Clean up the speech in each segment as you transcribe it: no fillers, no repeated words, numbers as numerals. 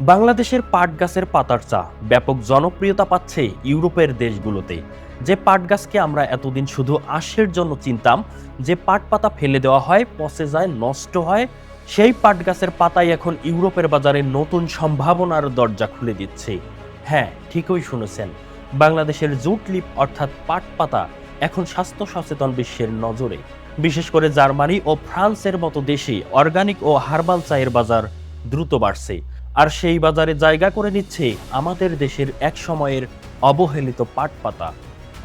বাংলাদেশের পাট গাছের পাতার চা ব্যাপক জনপ্রিয়তা পাচ্ছে ইউরোপের দেশগুলোতে। যে পাট গাছকে আমরা এতদিন শুধু আঁশের জন্য চিনতাম, যে পাট পাতা ফেলে দেওয়া হয়, পচে যায়, নষ্ট হয়, সেই পাট গাছের পাতাই এখন ইউরোপের বাজারে নতুন সম্ভাবনার দরজা খুলে দিচ্ছে। হ্যাঁ, ঠিকই শুনেছেন, বাংলাদেশের জুট লিপ অর্থাৎ পাট পাতা এখন স্বাস্থ্য সচেতন বিশ্বের নজরে। বিশেষ করে জার্মানি ও ফ্রান্সের মতো দেশে অর্গানিক ও হার্বাল চায়ের বাজার দ্রুত বাড়ছে। আর সেই বাজারে জায়গা করে নিচ্ছে আমাদের দেশের এক সময়ের অবহেলিত পাট পাতা।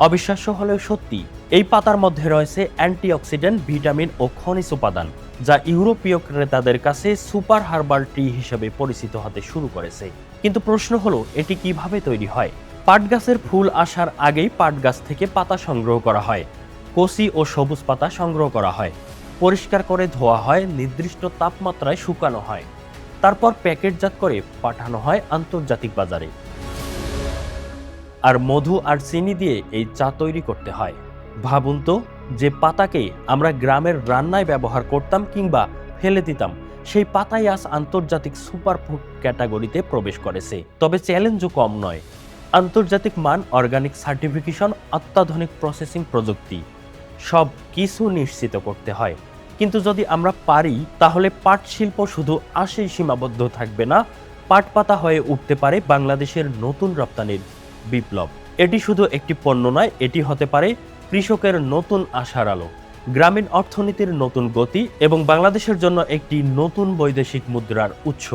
অবিশ্বাস্য হলেও সত্যি, এই পাতার মধ্যে রয়েছে অ্যান্টিঅক্সিডেন্ট, ভিটামিন ও খনিজ উপাদান, যা ইউরোপীয় ক্রেতাদের কাছে সুপার হার্বাল টি হিসেবে পরিচিত হতে শুরু করেছে। কিন্তু প্রশ্ন হলো, এটি কিভাবে তৈরি হয়? পাট গাছের ফুল আসার আগেই পাট গাছ থেকে পাতা সংগ্রহ করা হয়, কচি ও সবুজ পাতা সংগ্রহ করা হয়, পরিষ্কার করে ধোয়া হয়, নির্দিষ্ট তাপমাত্রায় শুকানো হয়, তারপর প্যাকেটজাত করে পাঠানো হয় আন্তর্জাতিক বাজারে। আর মধু আর চিনি দিয়ে এই চা তৈরি করতে হয়। ভাবুন তো, যে পাতাকে আমরা গ্রামের রান্নায় ব্যবহার করতাম কিংবা ফেলে দিতাম, সেই পাতাই আজ আন্তর্জাতিক সুপারফুড ক্যাটাগরিতে প্রবেশ করেছে। তবে চ্যালেঞ্জও কম নয়। আন্তর্জাতিক মান, অর্গানিক সার্টিফিকেশন, অত্যাধুনিক প্রসেসিং প্রযুক্তি, সব কিছু নিশ্চিত করতে হয়। কিন্তু যদি আমরা পারি, তাহলে পাট শিল্প শুধু আশায় সীমাবদ্ধ থাকবে না, পাট পাতা হয়ে উঠতে পারে বাংলাদেশের নতুন রপ্তানির বিপ্লব। এটি শুধু একটি পণ্য নয়, এটি হতে পারে কৃষকের নতুন আশার আলো, গ্রামীণ অর্থনীতির নতুন গতি এবং বাংলাদেশের জন্য একটি নতুন বৈদেশিক মুদ্রার উৎস।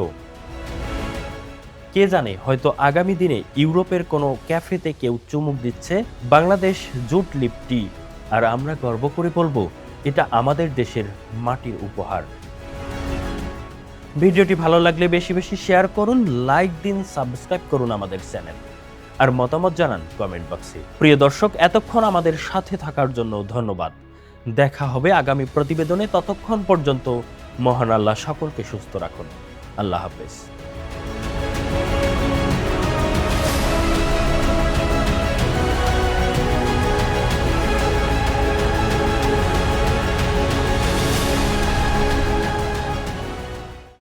কে জানে, হয়তো আগামী দিনে ইউরোপের কোনো ক্যাফেতে কেউ চুমুক দিচ্ছে বাংলাদেশ জুট লিপ টি, আর আমরা গর্ব করে বলবো, এটা আমাদের দেশের মাটির উপহার। ভিডিওটি ভালো লাগলে বেশি বেশি শেয়ার করুন, লাইক দিন, সাবস্ক্রাইব করুন আমাদের চ্যানেল, আর মতামত জানান কমেন্ট বক্সে। প্রিয় দর্শক, এতক্ষণ আমাদের সাথে থাকার জন্য ধন্যবাদ। দেখা হবে আগামী প্রতিবেদনে। ততক্ষণ পর্যন্ত মহান আল্লাহ সকলকে সুস্থ রাখুন। আল্লাহ হাফেজ।